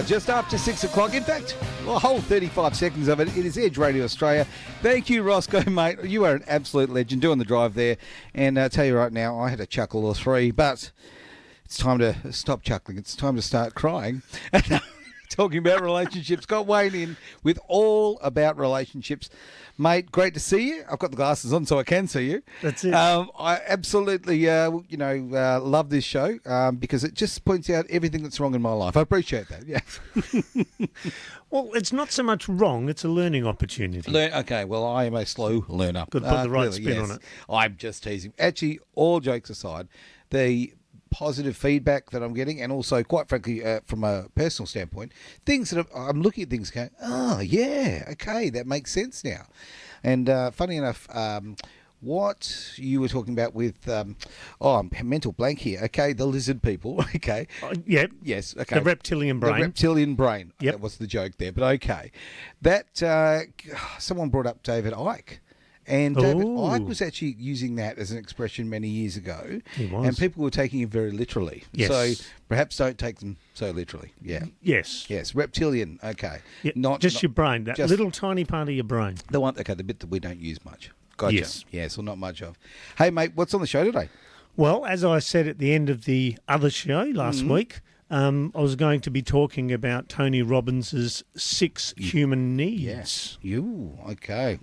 Just after 6 o'clock. In fact, a whole 35 seconds of it. It is Edge Radio Australia. Thank you, Roscoe, mate. You are an absolute legend doing the drive there. And I tell you right now, I had a chuckle or three, but it's time to stop chuckling. It's time to start crying. Talking about relationships. Got Wayne in with all about relationships. Mate, great to see you. I've got the glasses on so I can see you. That's it. I absolutely, love this show because it just points out everything that's wrong in my life. I appreciate that, yeah. Well, it's not so much wrong, it's a learning opportunity. Okay, well, I am a slow learner. Could put the right clearly, spin yes. on it. I'm just teasing. Actually, all jokes aside, the positive feedback that I'm getting, and also, quite frankly, from a personal standpoint, things that I'm looking at things going, oh, yeah, okay, that makes sense now. And funny enough, what you were talking about with, I'm mental blank here. Okay, the lizard people. Okay. Yep. Yes. Okay. The reptilian brain. The reptilian brain. Yep. That was the joke there, but okay. That someone brought up David Icke. And David Icke was actually using that as an expression many years ago. He was. And people were taking it very literally. Yes. So perhaps don't take them so literally. Yeah. Yes. Yes. Reptilian. Okay. Yeah, Not your brain, that little tiny part of your brain. The one. Okay, the bit that we don't use much. Gotcha. Yes. Yes, or not much of. Hey, mate, what's on the show today? Well, as I said at the end of the other show last week, I was going to be talking about Tony Robbins' 6 human needs. Yes. Okay.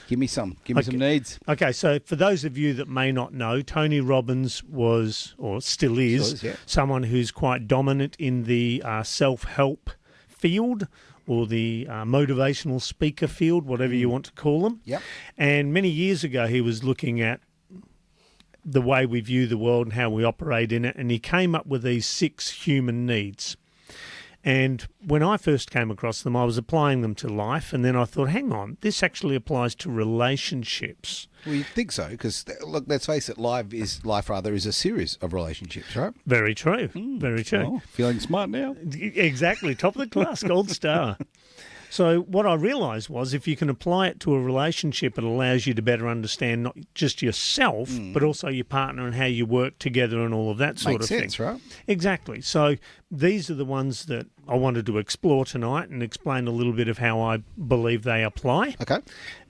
Give me some needs. Okay, so for those of you that may not know, Tony Robbins was, or still is, someone who's quite dominant in the self-help field, or the motivational speaker field, whatever you want to call them. Yep. And many years ago, he was looking at the way we view the world and how we operate in it, and he came up with these 6 human needs. And when I first came across them, I was applying them to life, and then I thought, hang on, this actually applies to relationships. Well, you'd think so, because, look, let's face it, life is a series of relationships, right? Very true, very true. Oh, feeling smart now? Exactly, top of the class, gold star. So what I realised was if you can apply it to a relationship, it allows you to better understand not just yourself, but also your partner and how you work together and all of that sort of thing. Makes sense, right? Exactly. So these are the ones that I wanted to explore tonight and explain a little bit of how I believe they apply. Okay.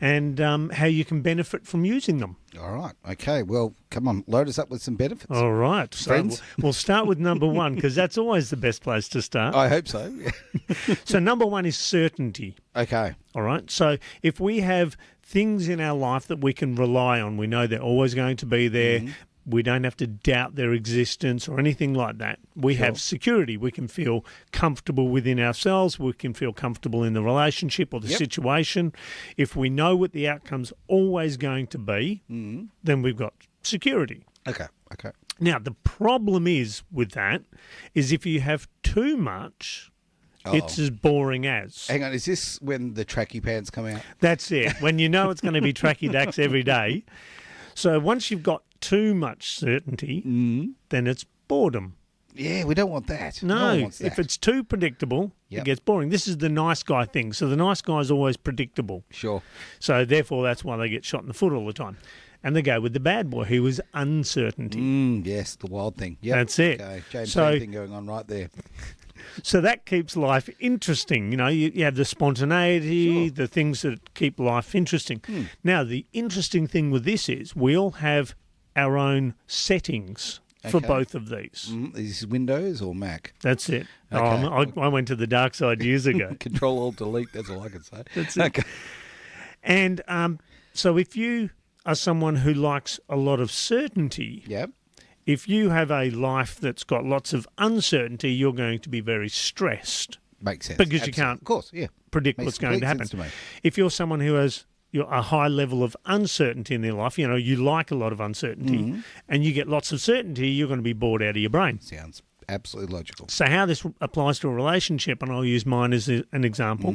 And how you can benefit from using them. All right. Okay. Well, come on, load us up with some benefits. All right. Friends? So we'll start with number 1 because that's always the best place to start. I hope so. So number 1 is certainty. Okay. All right. So if we have things in our life that we can rely on, we know they're always going to be there. We don't have to doubt their existence or anything like that. We have security. We can feel comfortable within ourselves. We can feel comfortable in the relationship or the situation. If we know what the outcome's always going to be, then we've got security. Okay. Now, the problem is with that is if you have too much, it's as boring as. Hang on, is this when the tracky pants come out? That's it. When you know it's going to be tracky dacks every day. So once you've got too much certainty, then it's boredom. Yeah, we don't want that. No, one wants that. If it's too predictable, it gets boring. This is the nice guy thing. So the nice guy is always predictable. Sure. So therefore, that's why they get shot in the foot all the time. And they go with the bad boy, who is uncertainty. Yes, the wild thing. Yep. That's it. Okay, James Bond thing going on right there. So that keeps life interesting. You know, you have the spontaneity, the things that keep life interesting. Now, the interesting thing with this is we all have our own settings for both of these. Is this Windows or Mac? That's it. Okay. I went to the dark side years ago. Control-Alt-Delete, that's all I can say. That's it. Okay. And so if you are someone who likes a lot of certainty, if you have a life that's got lots of uncertainty, you're going to be very stressed. Makes sense. Because you can't predict what's going to happen. If you're someone who has a high level of uncertainty in their life, you know, you like a lot of uncertainty, and you get lots of certainty, you're going to be bored out of your brain. Sounds absolutely logical. So how this applies to a relationship, and I'll use mine as an example,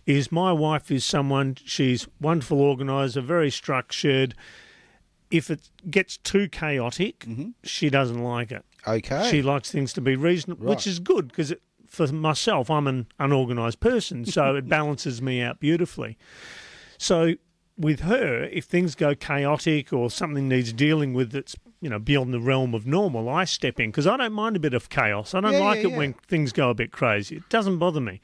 is my wife is someone, she's wonderful organiser, very structured. If it gets too chaotic, she doesn't like it. Okay. She likes things to be reasonable, which is good because for myself, I'm an unorganised person, so it balances me out beautifully. So with her, if things go chaotic or something needs dealing with that's beyond the realm of normal, I step in because I don't mind a bit of chaos. I don't like it when things go a bit crazy. It doesn't bother me.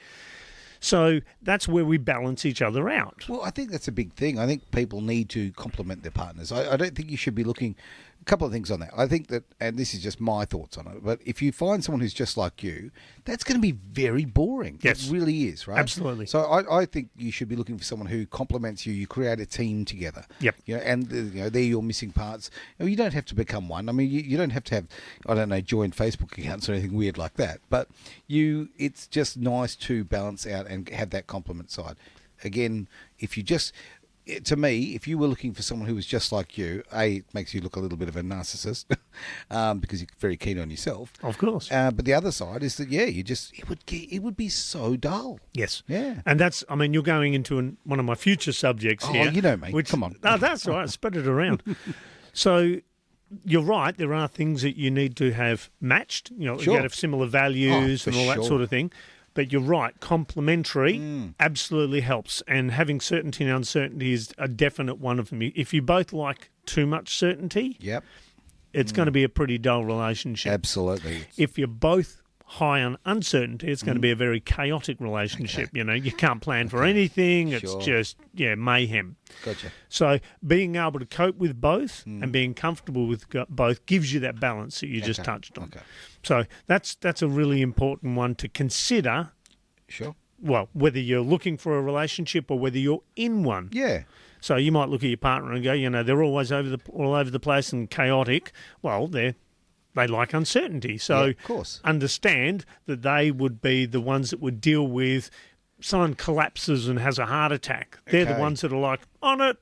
So that's where we balance each other out. Well, I think that's a big thing. I think people need to complement their partners. I don't think you should be looking... A couple of things on that. I think that, and this is just my thoughts on it, but if you find someone who's just like you, that's going to be very boring. Yes. It really is, right? Absolutely. So I think you should be looking for someone who complements you. You create a team together. Yep. And they're your missing parts. You don't have to become one. I mean, you don't have to have, I don't know, joint Facebook accounts or anything weird like that. But it's just nice to balance out and have that complement side. Again, to me, if you were looking for someone who was just like you, it makes you look a little bit of a narcissist because you're very keen on yourself. Of course. But the other side is that, it would be so dull. Yes. Yeah. And you're going into one of my future subjects here. Oh, you know me. Come on. No, that's all right. Spread it around. So you're right. There are things that you need to have matched. You Sure. have similar values and all that sort of thing. But you're right, complementary absolutely helps. And having certainty and uncertainty is a definite one of them. If you both like too much certainty, it's going to be a pretty dull relationship. Absolutely. If you're both high on uncertainty, it's going to be a very chaotic relationship. Okay. You can't plan for anything. It's Sure. just, mayhem. Gotcha. So being able to cope with both and being comfortable with both gives you that balance that you just touched on. Okay. So that's a really important one to consider. Sure. Well, whether you're looking for a relationship or whether you're in one. Yeah. So you might look at your partner and go, they're always all over the place and chaotic. Well, they like uncertainty. So of course. Understand that they would be the ones that would deal with someone collapses and has a heart attack. They're the ones that are like, on it,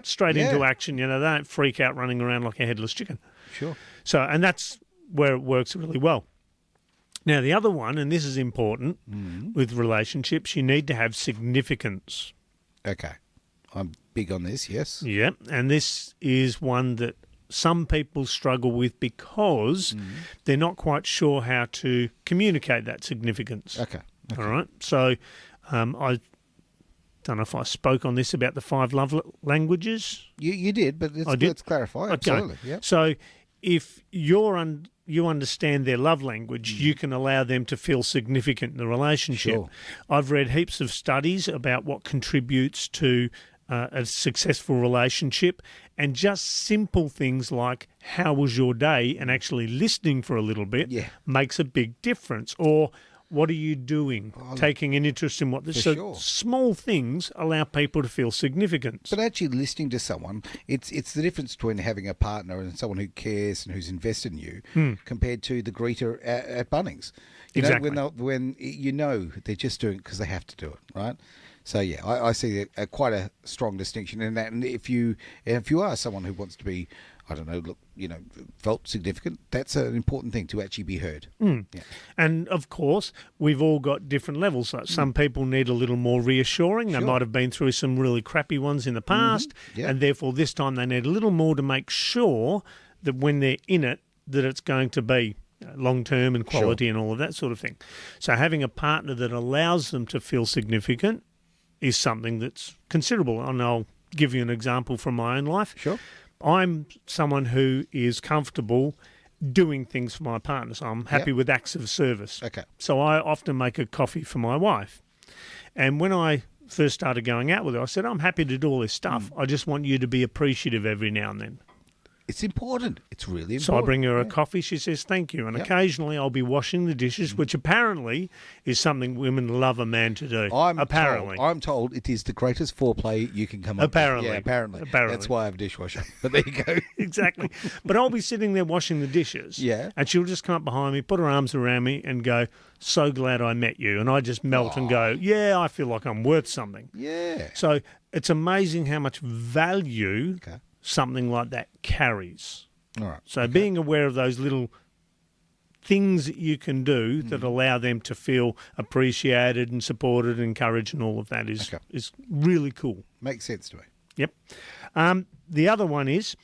straight into action. They don't freak out running around like a headless chicken. Sure. So, and that's where it works really well. Now, the other one, and this is important with relationships, you need to have significance. Okay. I'm big on this, yes. Yeah, and this is one that some people struggle with because they're not quite sure how to communicate that significance. Okay. All right. So I don't know if I spoke on this about the 5 love languages. You did, but let's clarify. Okay. Absolutely. Yeah. So if you understand their love language, you can allow them to feel significant in the relationship. Sure. I've read heaps of studies about what contributes to a successful relationship, and just simple things like how was your day and actually listening for a little bit makes a big difference. Or what are you doing? Taking an interest in what this. So sure. Small things allow people to feel significance. But actually listening to someone, it's the difference between having a partner and someone who cares and who's invested in you compared to the greeter at Bunnings. Exactly. When they're just doing it because they have to do it, right? So I see quite a strong distinction in that. And if you are someone who wants to be, I don't know, felt significant, that's an important thing to actually be heard. Yeah. And of course, we've all got different levels. Like some people need a little more reassuring. They might have been through some really crappy ones in the past, and therefore this time they need a little more to make sure that when they're in it, that it's going to be long-term and quality and all of that sort of thing. So having a partner that allows them to feel significant is something that's considerable. And I'll give you an example from my own life. Sure. I'm someone who is comfortable doing things for my partner. So I'm happy with acts of service. Okay. So I often make a coffee for my wife. And when I first started going out with her, I said, I'm happy to do all this stuff. I just want you to be appreciative every now and then. It's important. It's really important. So I bring her a coffee. She says, thank you. And occasionally I'll be washing the dishes, which apparently is something women love a man to do. I'm told it is the greatest foreplay you can come up with. Yeah, apparently. That's why I have a dishwasher. But there you go. Exactly. But I'll be sitting there washing the dishes. Yeah. And she'll just come up behind me, put her arms around me and go, so glad I met you. And I just melt and go, yeah, I feel like I'm worth something. Yeah. So it's amazing how much value something like that carries. All right. So being aware of those little things that you can do that allow them to feel appreciated and supported and encouraged and all of that is really cool. Makes sense to me. Yep. The other one is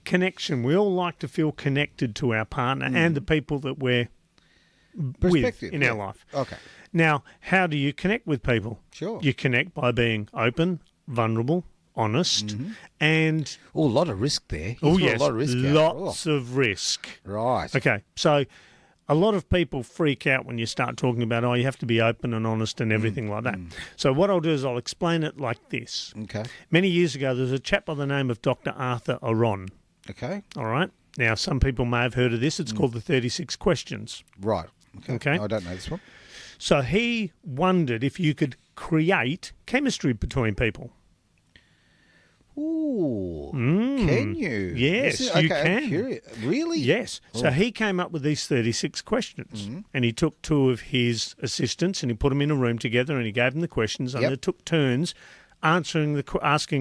connection. We all like to feel connected to our partner and the people that we're with in our life. Okay. Now, how do you connect with people? Sure. You connect by being open, vulnerable, honest, and Oh, a lot of risk there. oh You threw yes, a lot of risk out. lots of risk. Right. Okay, so a lot of people freak out when you start talking about, you have to be open and honest and everything like that. So what I'll do is I'll explain it like this. Okay. Many years ago, there was a chap by the name of Dr. Arthur Aron. Okay. All right. Now, some people may have heard of this. It's called the 36 Questions. Right. Okay. No, I don't know this one. So he wondered if you could create chemistry between people. Ooh. Can you? Yes, Is it- you okay, I'm can. curious. Really? Yes. So he came up with these 36 questions, and he took two of his assistants and he put them in a room together and he gave them the questions, and Yep. they took turns asking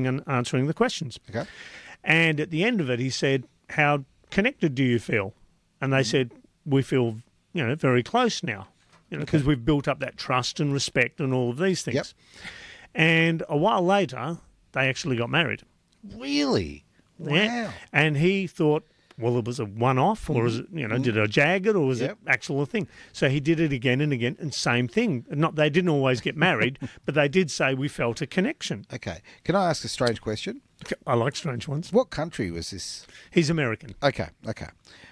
and answering the questions. Okay. And at the end of it, he said, "How connected do you feel?" And they said, "We feel, very close now, because we've built up that trust and respect and all of these things." Yep. And a while later, they actually got married. Really? Wow. Yeah. And he thought, well, it was a one-off, or is it, did I jag it, or was Yep. it actual thing? So he did it again and again, and same thing. Not they didn't always get married, but they did say we felt a connection. Okay. Can I ask a strange question? I like strange ones. What country was this? He's American. Okay.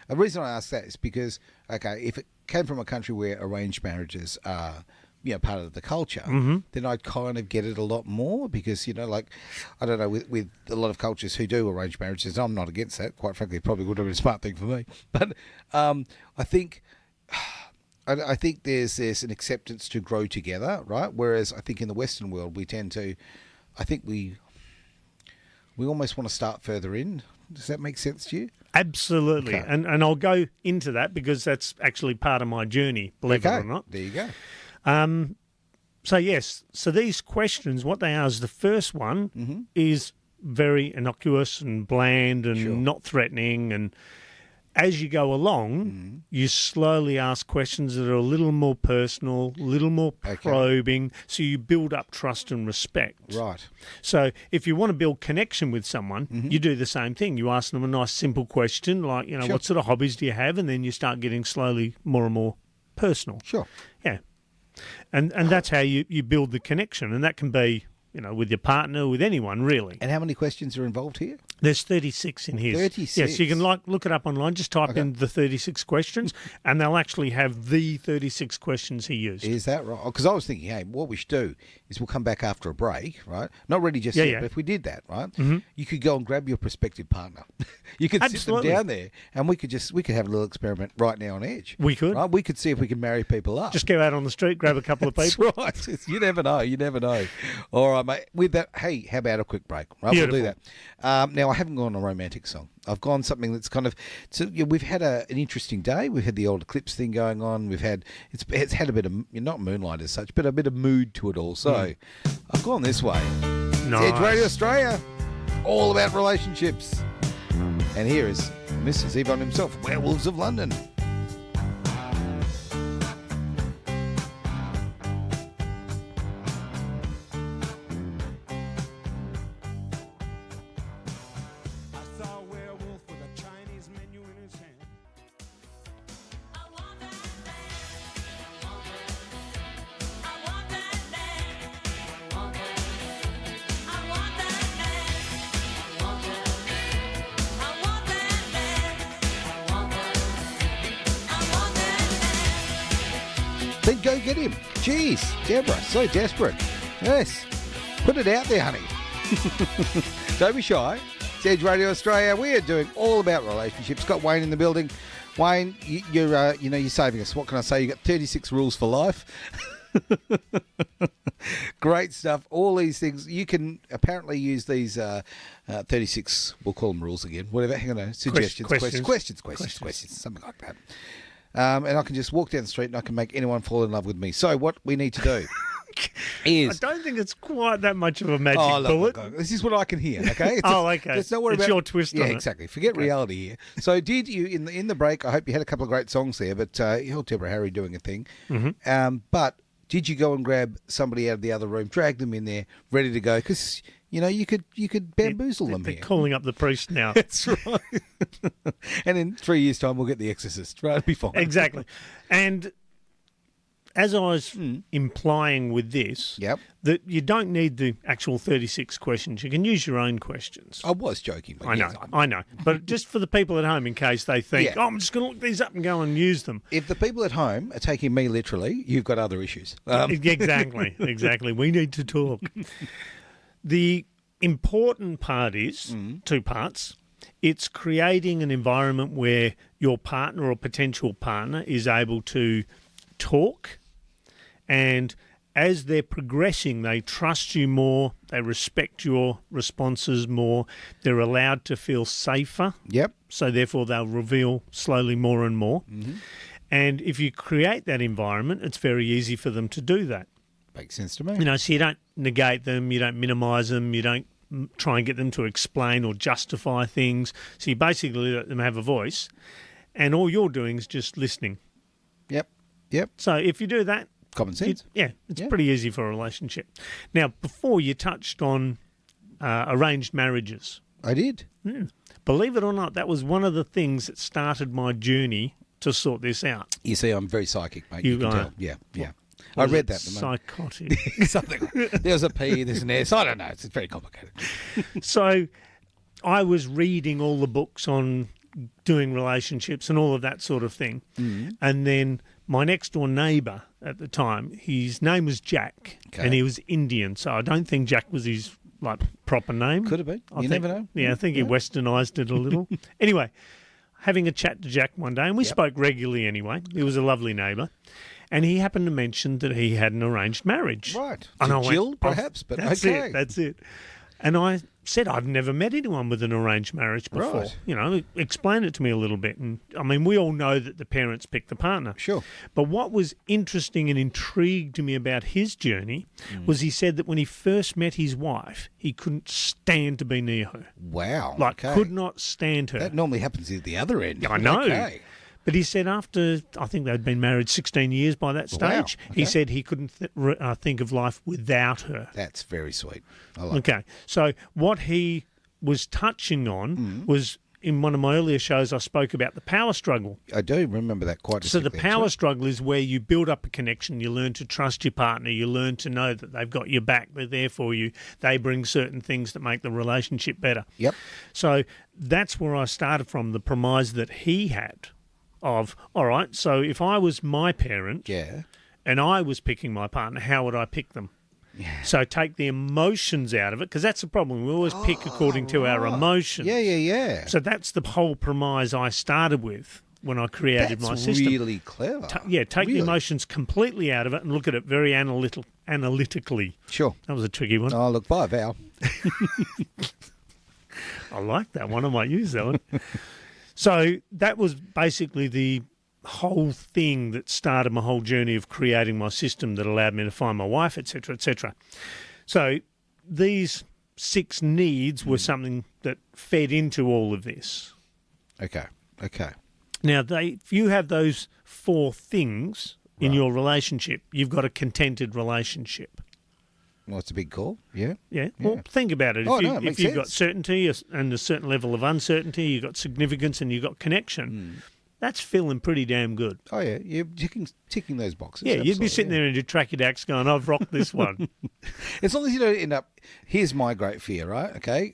The reason I ask that is because, if it came from a country where arranged marriages are, part of the culture, then I'd kind of get it a lot more because, I don't know, with a lot of cultures who do arranged marriages, I'm not against that. Quite frankly, it probably would have been a smart thing for me. But I think there's an acceptance to grow together, right? Whereas I think in the Western world, we tend to, we almost want to start further in. Does that make sense to you? Absolutely. Okay. And I'll go into that because that's actually part of my journey, believe it or not. There you go. So these questions, what they are is the first one is very innocuous and bland and not threatening. And as you go along, you slowly ask questions that are a little more personal, a little more probing, so you build up trust and respect. Right. So if you want to build connection with someone, you do the same thing. You ask them a nice simple question like, what sort of hobbies do you have? And then you start getting slowly more and more personal. Sure. Yeah. And that's how you build the connection. And that can be, with your partner, with anyone, really. And how many questions are involved here? There's 36 in his. 36? Yes, you can look it up online. Just type in the 36 questions, and they'll actually have the 36 questions he used. Is that right? Because I was thinking, hey, what we should do is we'll come back after a break, right? Not ready just yet, but if we did that, right, you could go and grab your prospective partner. You could sit them down there, and we could have a little experiment right now on Edge. We could. Right? We could see if we can marry people up. Just go out on the street, grab a couple of people. That's right. You never know. All right, mate. With that, hey, how about a quick break? Right, Beautiful. We'll do that. Now, I haven't gone a romantic song. I've gone something that's kind of. So we've had an interesting day. We've had the old eclipse thing going on. We've had it's had a bit of not moonlight as such, but a bit of mood to it all. So I've gone this way. Nice. It's Edge Radio Australia, all about relationships. And here is Mr. Zevon himself, Werewolves of London. Then go get him. Jeez, Deborah, so desperate. Yes, put it out there, honey. Don't be shy. It's Edge Radio Australia. We are doing all about relationships. Got Wayne in the building. Wayne, you're saving us. What can I say? You got 36 rules for life. Great stuff. All these things you can apparently use these 36. We'll call them rules again. Whatever. Hang on. Suggestions. Questions. Something like that. And I can just walk down the street and I can make anyone fall in love with me. So what we need to do is... I don't think it's quite that much of a magic bullet. Look, this is what I can hear, okay? Okay. Let's not worry it's about your twist on it. Yeah, exactly. Forget reality here. So did you, in the break, I hope you had a couple of great songs there, but you heard Deborah Harry doing a thing. But did you go and grab somebody out of the other room, drag them in there, ready to go? Because... you could bamboozle them They're here. calling up the priest now. That's right. And in 3 years' time, we'll get The Exorcist, right? It'll be fine. Exactly. And as I was implying with this, Yep. that you don't need the actual 36 questions. You can use your own questions. I was joking. But I know, yes, I know. But just for the people at home, in case they think, Yeah. I'm just going to look these up and go and use them. If the people at home are taking me literally, you've got other issues. Exactly. We need to talk. The important part is two parts. It's creating an environment where your partner or potential partner is able to talk, and as they're progressing, they trust you more, they respect your responses more, they're allowed to feel safer. Yep. So therefore they'll reveal slowly more and more. And if you create that environment, it's very easy for them to do that. Makes sense to me. You know, so you don't negate them, you don't minimise them, you don't try and get them to explain or justify things. So you basically let them have a voice, and all you're doing is just listening. Yep. So if you do that, Common sense. it's pretty easy for a relationship. Now, before you touched on arranged marriages. I did. Believe it or not, that was one of the things that started my journey to sort this out. You see, I'm very psychic, mate. You You can are. tell. Yeah. I read that. Psychotic. Something. There's a P, there's an S. I don't know. It's very complicated. So I was reading all the books on doing relationships and all of that sort of thing. And then my next door neighbour at the time, his name was Jack, and he was Indian. So I don't think Jack was his proper name. Could have been. You never know. Yeah, I think he westernised it a little. Anyway, having a chat to Jack one day, and we spoke regularly anyway. He was a lovely neighbour. And he happened to mention that he had an arranged marriage. Right. And I went, Jill, perhaps, but that's okay. That's it. And I said, I've never met anyone with an arranged marriage before. Right. You know, explain it to me a little bit. And I mean, we all know that the parents pick the partner. Sure. But what was interesting and intrigued me about his journey was he said that when he first met his wife, he couldn't stand to be near her. Wow. Could not stand her. That normally happens at the other end. I know. Okay. But he said after, I think they'd been married 16 years by that stage, Wow. Okay. he said he couldn't think of life without her. That's very sweet. I like Okay. So what he was touching on was, in one of my earlier shows, I spoke about the power struggle. I do remember that quite So the distinctly, power actually. struggle is where you build up a connection, you learn to trust your partner, you learn to know that they've got your back, they're there for you, they bring certain things that make the relationship better. Yep. So that's where I started from, the premise that he had of, all right, so if I was my parent Yeah. and I was picking my partner, how would I pick them? Yeah. So take the emotions out of it, because that's the problem. We always pick according to our emotions. Yeah. So that's the whole premise I started with when I created my That's system. really clever. Take the Really? emotions completely out of it and look at it very analytically. Sure. That was a tricky one. Oh, look, bye, Val. I like that one. I might use that one. So that was basically the whole thing that started my whole journey of creating my system that allowed me to find my wife, etc., etc. So these 6 needs were something that fed into all of this. Okay. Now, if you have those 4 things in your relationship, you've got a contented relationship. Well, it's a big call. Yeah. Yeah. Well, think about it. Oh, If, no, it makes if you've got sense. certainty and a certain level of uncertainty, you've got significance and you've got connection, that's feeling pretty damn good. Oh, yeah. You're ticking those boxes. Yeah, you'd be absolutely, sitting yeah. there in your trachydax going, I've rocked this one. As long as you don't end up. Here's my great fear, right? Okay,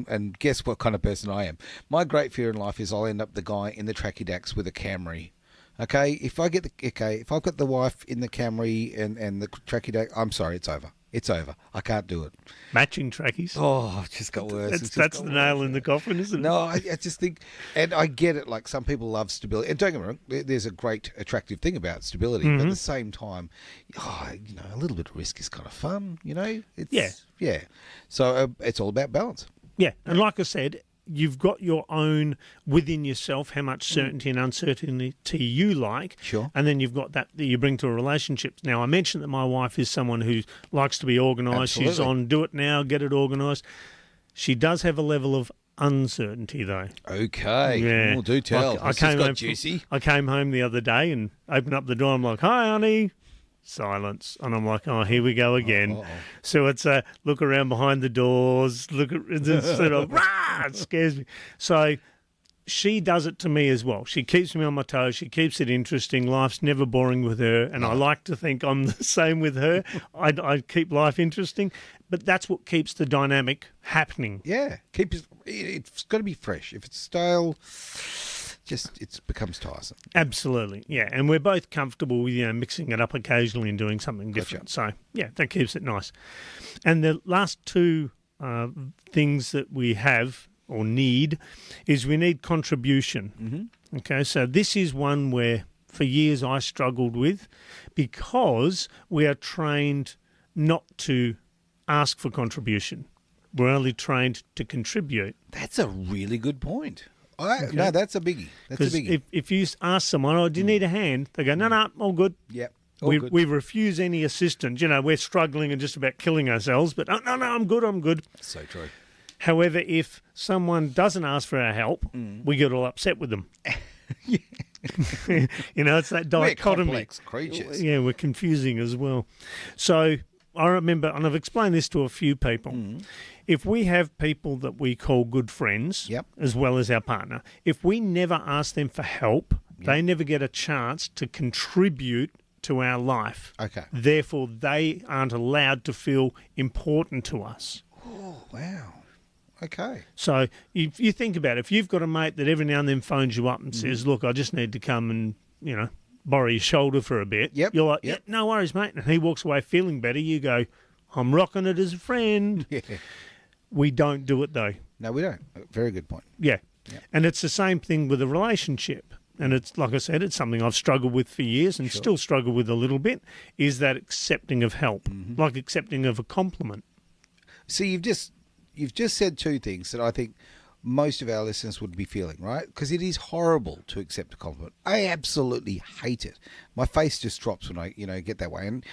and guess what kind of person I am. My great fear in life is I'll end up the guy in the trachydax with a Camry. Okay, if I've got the wife in the Camry and the trachydax, I'm sorry, it's over. It's over. I can't do it. Matching trackies. Oh, it just got worse. It's just That's got the worse. nail in the coffin, isn't it? No, I just think, and I get it, like some people love stability. And don't get me wrong, there's a great attractive thing about stability, but at the same time, a little bit of risk is kind of fun, It's, yeah. So it's all about balance. Yeah, and like I said, you've got your own within yourself, how much certainty and uncertainty you like. Sure. And then you've got that you bring to a relationship. Now, I mentioned that my wife is someone who likes to be organised. She's Absolutely. on do it now, get it organised. She does have a level of uncertainty, though. Okay. Yeah. Well, do tell. I This has got home, juicy. I came home the other day and opened up the door. I'm like, hi, honey. Silence. And I'm like, oh, here we go again. Uh-oh. So it's a look around behind the doors, look at it's sort of, rah, it scares me. So she does it to me as well. She keeps me on my toes. She keeps it interesting. Life's never boring with her, and I like to think I'm the same with her. I keep life interesting, but that's what keeps the dynamic happening. Yeah, it's got to be fresh. If it's stale, it becomes tiresome. Absolutely, yeah. And we're both comfortable with mixing it up occasionally and doing something different. Gotcha. So yeah, that keeps it nice. And the last two things that we have or need is we need contribution. Mm-hmm. Okay, so this is one where for years I struggled with because we are trained not to ask for contribution. We're only trained to contribute. That's a really good point. No, that's a biggie. That's a biggie. If you ask someone, "Oh, do you need a hand?" They go, "No, all good." Yep. We refuse any assistance. We're struggling and just about killing ourselves, but no, I'm good. So true. However, if someone doesn't ask for our help, we get all upset with them. It's that dichotomy. We're complex creatures. Yeah, we're confusing as well. So I remember, and I've explained this to a few people, if we have people that we call good friends, as well as our partner, if we never ask them for help, they never get a chance to contribute to our life. Okay. Therefore, they aren't allowed to feel important to us. Oh, wow. Okay. So if you think about it, if you've got a mate that every now and then phones you up and says, "Look, I just need to come and, borrow your shoulder for a bit." Yep. You're like, "Yeah, no worries, mate." And he walks away feeling better. You go, "I'm rocking it as a friend." Yeah. We don't do it though. No, we don't. Very good point. Yeah. Yep. And it's the same thing with a relationship. And it's, like I said, it's something I've struggled with for years and still struggle with a little bit, is that accepting of help, like accepting of a compliment. See, you've just said two things that I think most of our listeners would be feeling, right? Because it is horrible to accept a compliment. I absolutely hate it. My face just drops when I, get that way. And,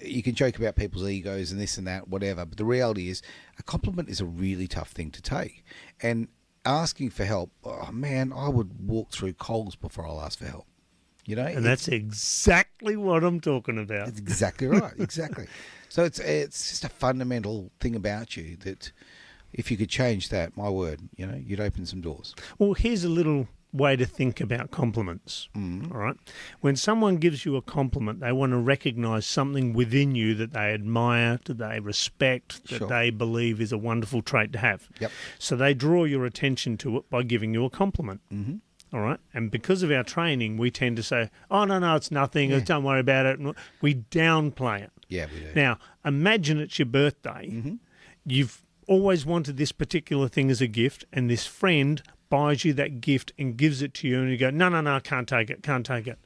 you can joke about people's egos and this and that, whatever. But the reality is a compliment is a really tough thing to take. And asking for help, oh man, I would walk through coals before I'll ask for help. And that's exactly what I'm talking about. That's exactly right. Exactly. So it's just a fundamental thing about you that if you could change that, my word, you'd open some doors. Well, here's a little way to think about compliments. All right. When someone gives you a compliment, they want to recognise something within you that they admire, that they respect, that they believe is a wonderful trait to have. Yep. So they draw your attention to it by giving you a compliment. Mm-hmm. All right. And because of our training, we tend to say, "Oh, no, it's nothing. Don't worry about it." And we downplay it. Yeah, we do. Now, imagine it's your birthday. Mm-hmm. You've always wanted this particular thing as a gift, and this friend buys you that gift and gives it to you, and you go, no, can't take it.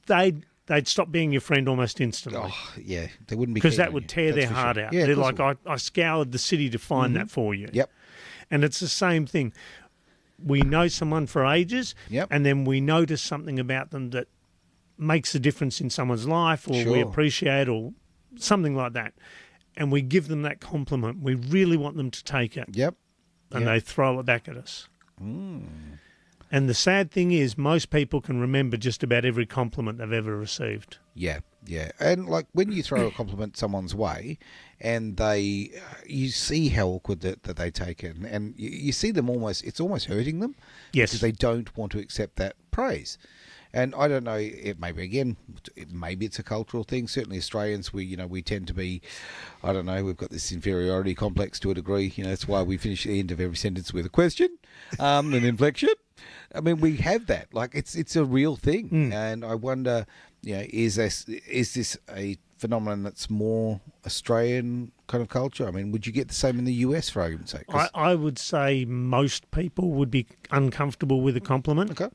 They'd stop being your friend almost instantly. Oh, yeah. They wouldn't be, because that would tear their heart out. Yeah, they're like, I scoured the city to find that for you. Yep. And it's the same thing. We know someone for ages, and then we notice something about them that makes a difference in someone's life, or we appreciate, or something like that. And we give them that compliment. We really want them to take it. Yep. And they throw it back at us. And the sad thing is, most people can remember just about every compliment they've ever received. Yeah. And like when you throw a compliment someone's way and you see how awkward that they take it, and you see them it's almost hurting them. Yes. Because they don't want to accept that praise. And I don't know, maybe it's a cultural thing. Certainly Australians, we tend to be, I don't know, we've got this inferiority complex to a degree. That's why we finish the end of every sentence with a question, an inflection. I mean, we have that. Like, it's a real thing. And I wonder, is this a phenomenon that's more Australian kind of culture? I mean, would you get the same in the US, for argument's sake? I would say most people would be uncomfortable with a compliment. Okay.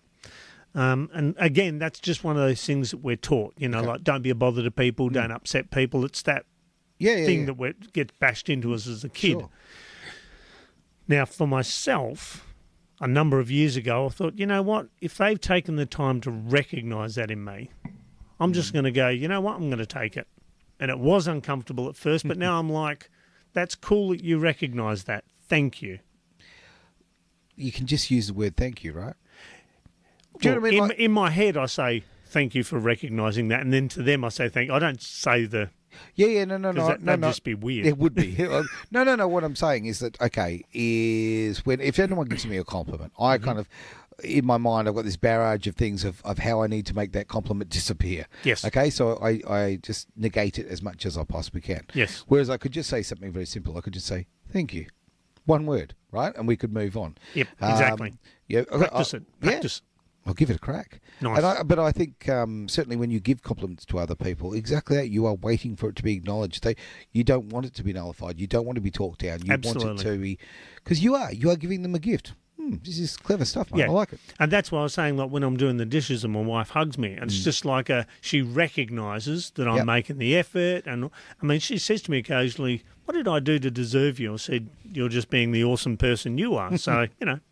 And again, that's just one of those things that we're taught, like don't be a bother to people, don't upset people. It's that thing that gets bashed into us as a kid. Sure. Now, for myself, a number of years ago, I thought, you know what? If they've taken the time to recognise that in me, I'm just going to go, you know what? I'm going to take it. And it was uncomfortable at first, but now I'm like, that's cool that you recognise that. Thank you. You can just use the word thank you, right? Do you know what I mean? In my head, I say, thank you for recognising that. And then to them, I say, thank you. I don't say the Yeah, no. That'd just be weird. It would be. No. What I'm saying is that, is if anyone gives me a compliment, I kind of, in my mind, I've got this barrage of things of how I need to make that compliment disappear. Yes. Okay, so I just negate it as much as I possibly can. Yes. Whereas I could just say something very simple. I could just say, thank you. One word, right? And we could move on. Yep, exactly. Practice it. Practice. I'll give it a crack. Nice. But I think certainly when you give compliments to other people, exactly that, you are waiting for it to be acknowledged. You don't want it to be nullified. You don't want to be talked down. You Absolutely. want it to be, because you are giving them a gift. This is clever stuff, mate. Yeah. I like it. And that's why I was saying, like, when I'm doing the dishes and my wife hugs me, and it's just like she recognises that I'm making the effort. And I mean, she says to me occasionally, "What did I do to deserve you?" I said, "You're just being the awesome person you are." So,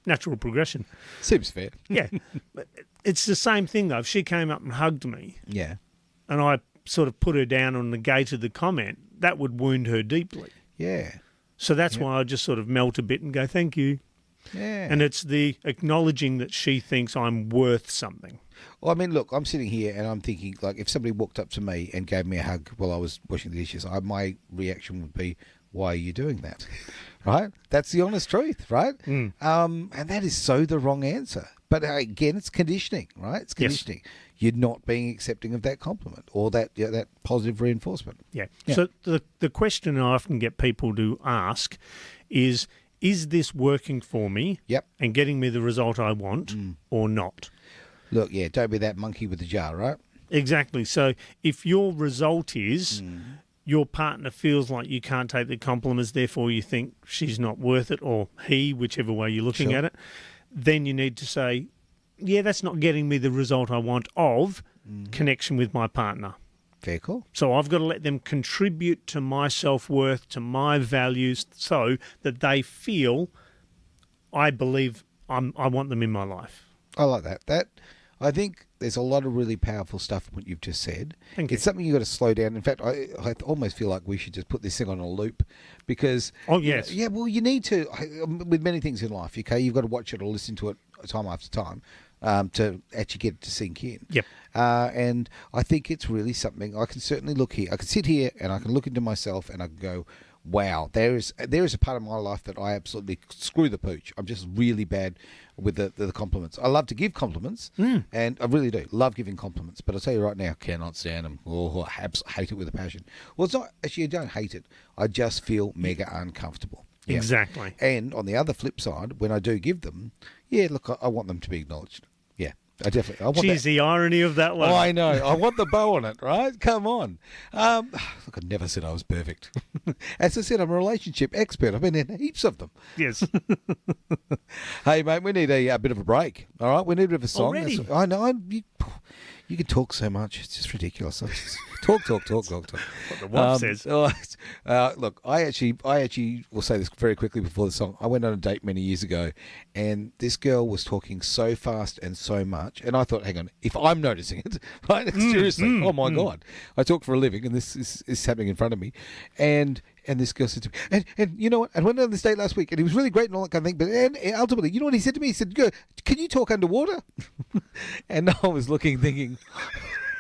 natural progression. Seems fair. Yeah. But it's the same thing, though. If she came up and hugged me Yeah. and I sort of put her down or negated the comment, that would wound her deeply. Yeah. So that's why I just sort of melt a bit and go, "Thank you." Yeah. And it's the acknowledging that she thinks I'm worth something. Well, I mean, look, I'm sitting here and I'm thinking, like, if somebody walked up to me and gave me a hug while I was washing the dishes, my reaction would be, "Why are you doing that?" Right? That's the honest truth, right? And that is so the wrong answer. But again, it's conditioning, right? It's conditioning. Yes. You're not being accepting of that compliment or that positive reinforcement. Yeah. So the question I often get people to ask is this working for me and getting me the result I want or not? Look, don't be that monkey with the jar, right? Exactly. So if your result is your partner feels like you can't take the compliments, therefore you think she's not worth it, or he, whichever way you're looking at it, then you need to say, yeah, that's not getting me the result I want of connection with my partner. Fair call. So I've got to let them contribute to my self-worth, to my values, so that they feel I believe I want them in my life. I like that. I think there's a lot of really powerful stuff in what you've just said. Thank you. It's something you've got to slow down. In fact, I almost feel like we should just put this thing on a loop because... Oh, yes. Yeah, well, you need to, with many things in life, okay, you've got to watch it or listen to it time after time to actually get it to sink in. Yep. And I think it's really something I can certainly look here. I can sit here and I can look into myself and I can go, wow, there is a part of my life that I absolutely screw the pooch. I'm just really bad with the compliments. I love to give compliments, and I really do love giving compliments. But I'll tell you right now, cannot stand them. Oh, I hate it with a passion. Well, it's not actually. I don't hate it. I just feel mega uncomfortable. Yeah. Exactly. And on the other flip side, when I do give them, look, I want them to be acknowledged. Yeah. I want Geez, the irony of that one. Oh, I know. I want the bow on it, right? Come on. Look, I never said I was perfect. As I said, I'm a relationship expert. I've been in heaps of them. Yes. Hey, mate, we need a bit of a break. All right? We need a bit of a song. Already? I know. You can talk so much. It's just ridiculous. Talk. What the wife says. Look, I actually will say this very quickly before the song. I went on a date many years ago, and this girl was talking so fast and so much, and I thought, hang on, if I'm noticing it, right? Seriously, oh my God. I talk for a living, and this is happening in front of me, and this girl said to me, and you know what? I went on this date last week, and it was really great and all that kind of thing, but and ultimately, you know what he said to me? He said, "Can you talk underwater?" And I was thinking,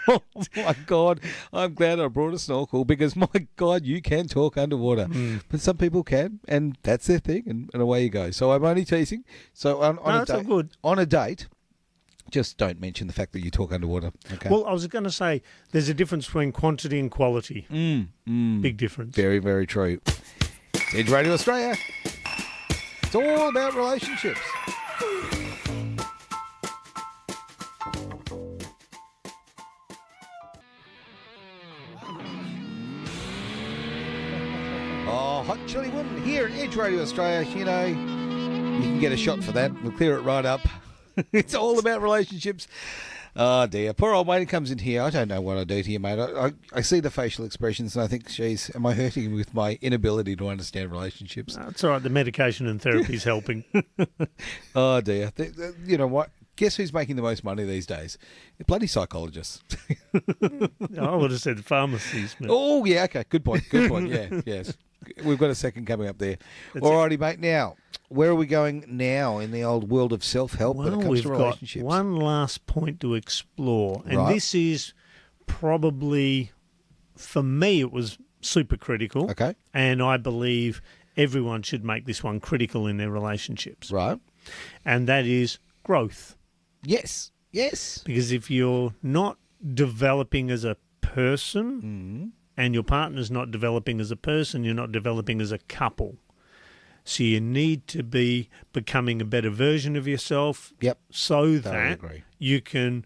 oh my God, I'm glad I brought a snorkel because, my God, you can talk underwater. But some people can, and that's their thing, and away you go. So I'm only teasing. So on a date, just don't mention the fact that you talk underwater. Okay. Well, I was going to say there's a difference between quantity and quality. Big difference. Very, very true. It's Edge Radio Australia. It's all about relationships. Oh, Hot Chili Woman here at Edge Radio Australia. You know, you can get a shot for that. We'll clear it right up. It's all about relationships. Oh, dear. Poor old mate comes in here. I don't know what I do to you, mate. I see the facial expressions and I think, geez, am I hurting him with my inability to understand relationships? That's all right. The medication and therapy is helping. Oh, dear. You know what? Guess who's making the most money these days? Bloody psychologists. I would have said pharmacies. But... Oh, yeah, okay. Good point. Yeah, yes. We've got a second coming up there. All righty, mate. Now, where are we going now in the old world of self-help when it comes to relationships? Got one last point to explore, and Right. this is probably for me, it was super critical. Okay. And I believe everyone should make this one critical in their relationships. Right. And that is growth. Yes. Yes. Because if you're not developing as a person and your partner's not developing as a person, you're not developing as a couple. So you need to be becoming a better version of yourself. Yep. So Totally that agree. you can.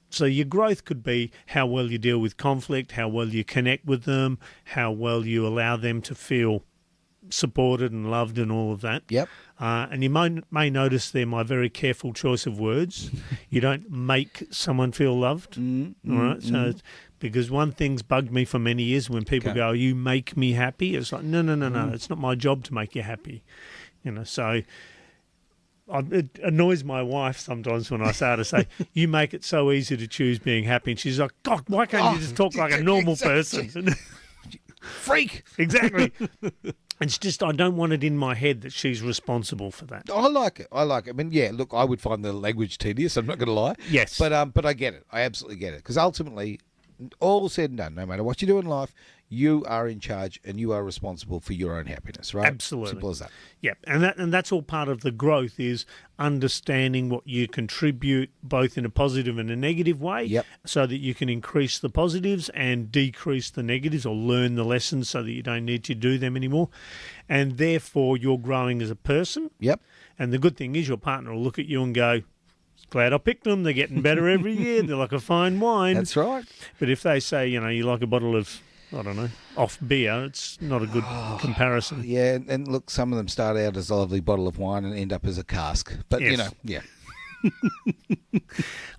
So your growth could be how well you deal with conflict, how well you connect with them, how well you allow them to feel supported and loved and all of that. Yep. And you may notice there my very careful choice of words. You don't make someone feel loved. All right. So it's, because one thing's bugged me for many years when people go, "You make me happy." It's like, no. It's not my job to make you happy. So it annoys my wife sometimes when I start to say, "You make it so easy to choose being happy," and she's like, "God, why can't you just talk like a normal person?" Freak. Exactly. It's just I don't want it in my head that she's responsible for that. I like it. I mean, yeah, look, I would find the language tedious. I'm not going to lie. Yes. But I get it. I absolutely get it. Because ultimately, all said and done, no matter what you do in life, you are in charge and you are responsible for your own happiness, right? Absolutely. Simple as that. Yep. And that's all part of the growth is understanding what you contribute both in a positive and a negative way. Yep. So that you can increase the positives and decrease the negatives or learn the lessons so that you don't need to do them anymore. And therefore you're growing as a person. Yep. And the good thing is your partner will look at you and go, "Glad I picked them. They're getting better every year. They're like a fine wine." That's right. But if they say, you like a bottle of, I don't know, off beer, it's not a good comparison. Yeah, and look, some of them start out as a lovely bottle of wine and end up as a cask. But, Yes. yeah.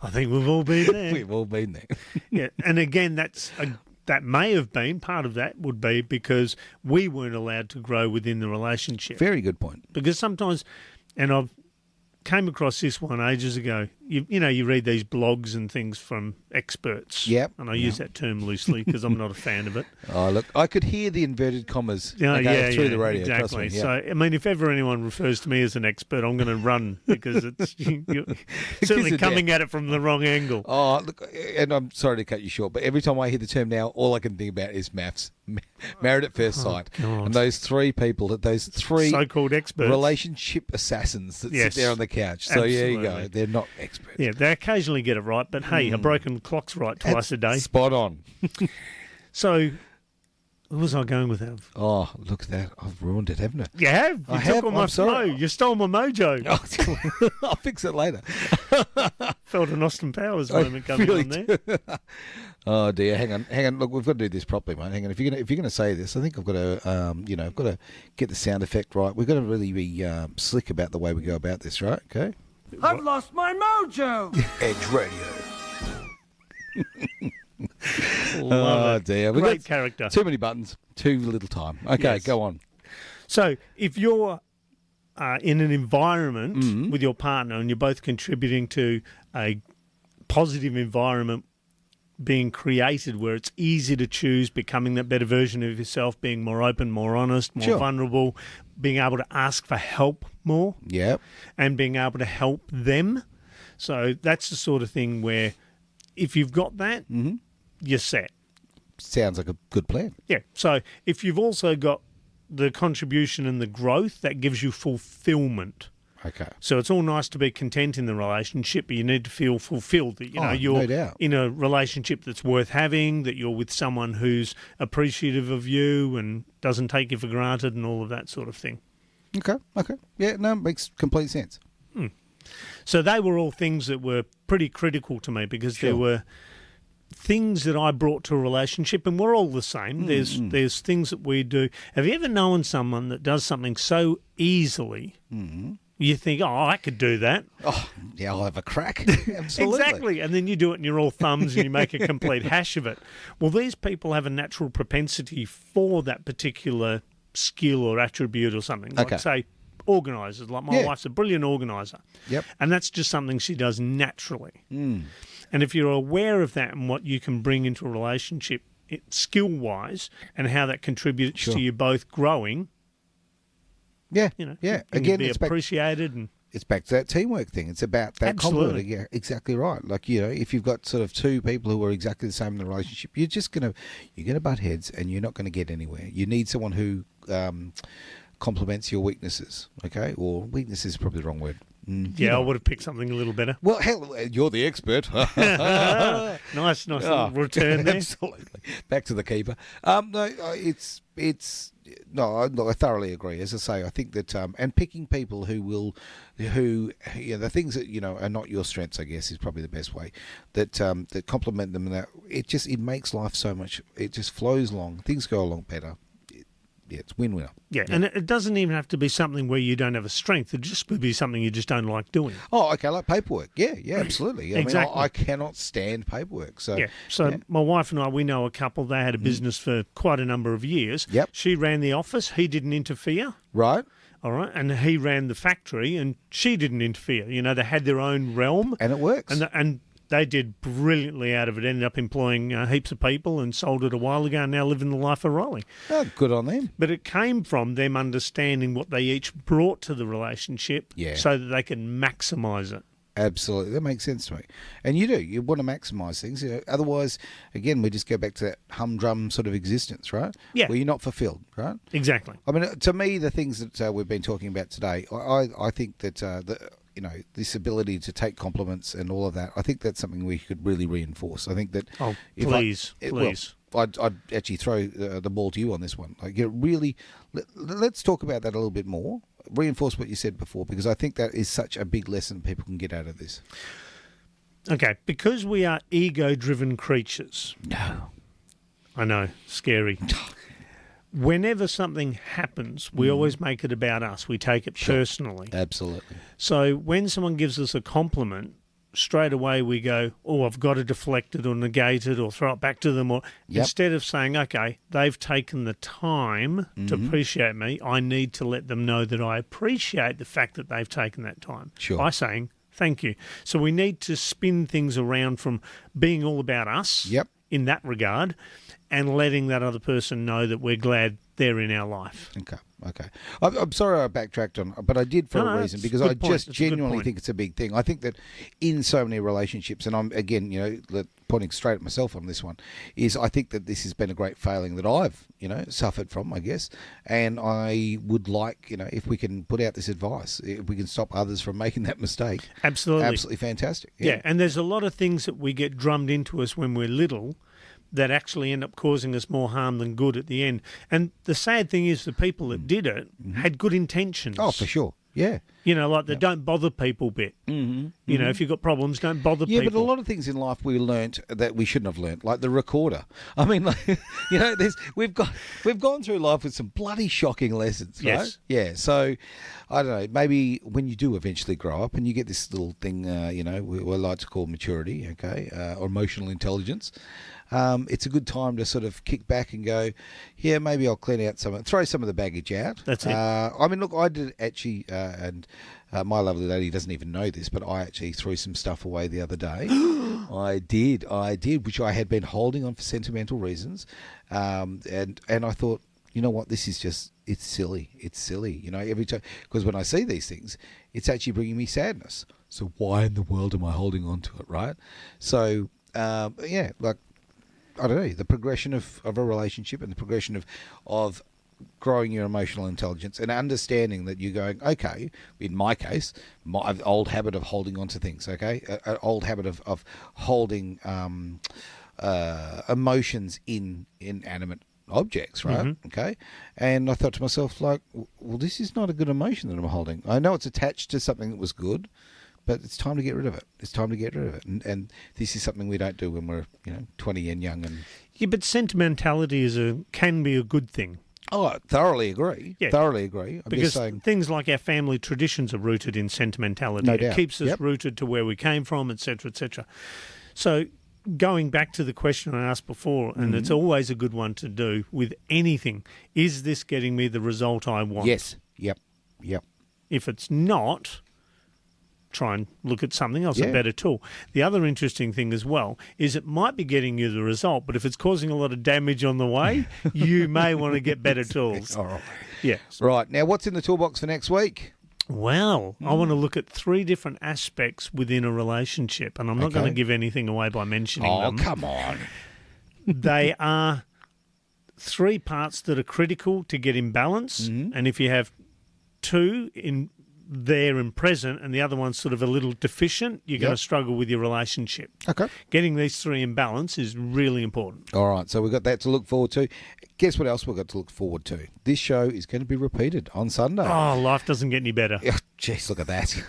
I think we've all been there. We've all been there. Yeah, and again, that may have been part of that would be because we weren't allowed to grow within the relationship. Very good point. Because sometimes, and I've came across this one ages ago. You read these blogs and things from experts. Yep. And I use that term loosely because I'm not a fan of it. Oh, look, I could hear the inverted commas through the radio. Trust Exactly. me, yeah. So, I mean, if ever anyone refers to me as an expert, I'm going to run because it's you're certainly coming at it from the wrong angle. Oh, look, and I'm sorry to cut you short, but every time I hear the term now, all I can think about is maths. Married at first sight. God. And those three So-called experts. relationship assassins that Yes. sit there on the couch. So, there you go. Absolutely. They're not experts. Yeah, they occasionally get it right, but hey, a broken clock's right twice a day. Spot on. So, where was I going with that? Oh, look at that. I've ruined it, haven't I? You have. You I took have. all my I'm sorry. flow. You stole my mojo. I'll fix it later. Felt an Austin Powers moment coming really on there. Oh dear, hang on. Look, we've got to do this properly, mate. Hang on. If you're going to say this, I think I've got to, I've got to get the sound effect right. We've got to really be slick about the way we go about this, right? Okay. I've lost my mojo. Edge Radio. Love it. Dear, Great character. Too many buttons, too little time. Okay, Yes. go on. So, if you're in an environment with your partner and you're both contributing to a positive environment being created where it's easy to choose becoming that better version of yourself, being more open, more honest, more Sure. vulnerable, being able to ask for help more Yep. and being able to help them. So that's the sort of thing where if you've got that, you're set. Sounds like a good plan. Yeah. So if you've also got the contribution and the growth, that gives you fulfillment. Okay. So it's all nice to be content in the relationship, but you need to feel fulfilled that Oh, you're no doubt. in a relationship that's worth having, that you're with someone who's appreciative of you and doesn't take you for granted and all of that sort of thing. Okay. Yeah, no, it makes complete sense. So they were all things that were pretty critical to me because there Sure. were things that I brought to a relationship, and we're all the same. There's things that we do. Have you ever known someone that does something so easily? You think, oh, I could do that. Oh, yeah, I'll have a crack. Absolutely. Exactly. And then you do it and you're all thumbs and you make a complete hash of it. Well, these people have a natural propensity for that particular skill or attribute or something. Like, Okay. say, organisers. Like my Yeah. wife's a brilliant organiser. Yep. And that's just something she does naturally. And if you're aware of that and what you can bring into a relationship skill-wise and how that contributes Sure. to you both growing, Yeah. you know, Yeah. and Again, be it's back, appreciated and it's back to that teamwork thing. It's about that Absolutely. compliment. Yeah, exactly right. Like, if you've got sort of two people who are exactly the same in the relationship, you're gonna butt heads, and you're not going to get anywhere. You need someone who complements your weaknesses. Okay, or weakness is probably the wrong word. I would have picked something a little better. Well, hell, you're the expert. Nice little return there. Absolutely. Back to the keeper. No, I thoroughly agree. As I say, I think that and picking people who the things that are not your strengths, I guess, is probably the best way. That complement them. And that it makes life so much. It just flows along. Things go along better. It's win-winner. Yeah, and it doesn't even have to be something where you don't have a strength. It just could be something you just don't like doing. Oh, okay, like paperwork. Yeah, absolutely. Exactly. I cannot stand paperwork. So my wife and I, we know a couple. They had a business for quite a number of years. Yep. She ran the office. He didn't interfere. Right. All right, and he ran the factory, and she didn't interfere. They had their own realm, And it works. and they did brilliantly out of it. Ended up employing heaps of people and sold it a while ago, and now living the life of Riley. Oh, good on them. But it came from them understanding what they each brought to the relationship, so that they can maximise it. Absolutely. That makes sense to me. And you want to maximise things. Otherwise, again, we just go back to that humdrum sort of existence, right? Yeah. Where you're not fulfilled, right? Exactly. I mean, to me, the things that we've been talking about today, I think that this ability to take compliments and all of that, I think that's something we could really reinforce. I think that... Oh, please. I'd actually throw the ball to you on this one. Like, let's talk about that a little bit more. Reinforce what you said before, because I think that is such a big lesson people can get out of this. Okay, because we are ego-driven creatures. No. I know, scary. Whenever something happens, we always make it about us. We take it personally. Absolutely. So when someone gives us a compliment, straight away we go, oh, I've got to deflect it or negate it or throw it back to them. Or instead of saying, okay, they've taken the time to appreciate me, I need to let them know that I appreciate the fact that they've taken that time by saying thank you. So we need to spin things around from being all about us in that regard and letting that other person know that we're glad they're in our life. Okay. I'm sorry I backtracked on, but I did for a reason, because I just genuinely think it's a big thing. I think that in so many relationships, and I'm, again, pointing straight at myself on this one, is I think that this has been a great failing that I've, suffered from, I guess. And I would like, if we can put out this advice, if we can stop others from making that mistake. Absolutely fantastic. Yeah, and there's a lot of things that we get drummed into us when we're little that actually end up causing us more harm than good at the end. And the sad thing is the people that did it had good intentions. Oh, for sure. Yeah. Like the don't bother people bit. If you've got problems, don't bother people. Yeah, but a lot of things in life we learnt that we shouldn't have learnt, like the recorder. I mean, we've gone through life with some bloody shocking lessons, right? Yes. Yeah, so I don't know, maybe when you do eventually grow up and you get this little thing, we like to call maturity, okay, or emotional intelligence, it's a good time to sort of kick back and go, yeah, maybe I'll clean out throw some of the baggage out. That's it. I mean, look, I did actually, and my lovely lady doesn't even know this, but I actually threw some stuff away the other day. I did, which I had been holding on for sentimental reasons. And I thought, you know what, this is just, it's silly. Every time, because when I see these things, it's actually bringing me sadness. So why in the world am I holding on to it, right? So, I don't know, the progression of a relationship and the progression of growing your emotional intelligence and understanding that you're going, okay, in my case, my old habit of holding on to things, okay, an old habit of holding emotions in inanimate objects, right? Okay. And I thought to myself, like, well, this is not a good emotion that I'm holding. I know it's attached to something that was good, but it's time to get rid of it. And this is something we don't do when we're, 20 and young. And yeah, but sentimentality can be a good thing. Oh, I thoroughly agree. Yeah. Thoroughly agree. Because things like our family traditions are rooted in sentimentality. No doubt. It keeps us rooted to where we came from, etc., etc. So going back to the question I asked before, and it's always a good one to do with anything, is this getting me the result I want? Yes. Yep. If it's not, try and look at something else, a better tool. The other interesting thing as well is it might be getting you the result, but if it's causing a lot of damage on the way, you may want to get better tools. All right. Yeah. Right. Now, what's in the toolbox for next week? Well, I want to look at 3 different aspects within a relationship, and I'm not going to give anything away by mentioning them. Oh, come on. They are 3 parts that are critical to get in balance, and if you have 2 in there and present and the other one's sort of a little deficient, you're going to struggle with your relationship. Okay. Getting these 3 in balance is really important. All right, so we've got that to look forward to. Guess what else we've got to look forward to? This show is going to be repeated on Sunday. Oh, life doesn't get any better. Jeez, look at that.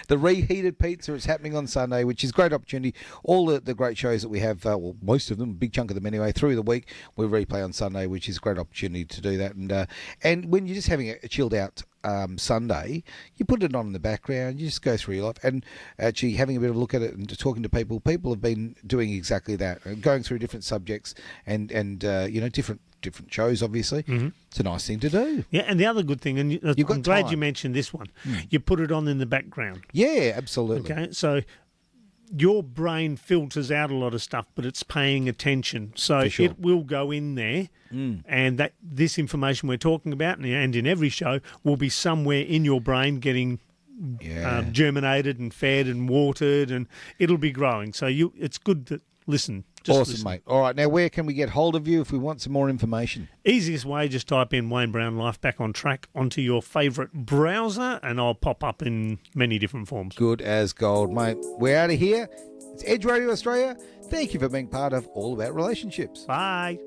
The Reheated Pizza is happening on Sunday, which is a great opportunity. All the great shows that we have, well, most of them, a big chunk of them anyway, through the week, we replay on Sunday, which is a great opportunity to do that. And when you're just having a chilled out Sunday, you put it on in the background, you just go through your life, and actually having a bit of a look at it and talking to people. People have been doing exactly that, going through different subjects and different shows, obviously. It's a nice thing to do. Yeah, and the other good thing, and I'm glad time. you mentioned this one, you put it on in the background. Yeah, absolutely. Okay, so your brain filters out a lot of stuff, but it's paying attention. So For sure. it will go in there, and that this information we're talking about, and in every show, will be somewhere in your brain getting germinated and fed and watered, and it'll be growing. So it's good to listen. Just Awesome, listen. mate. All right, now where can we get hold of you if we want some more information? Easiest way, just type in Wayne Brown Life Back on Track onto your favourite browser, and I'll pop up in many different forms. Good as gold, mate. We're out of here. It's Edge Radio Australia. Thank you for being part of All About Relationships. Bye.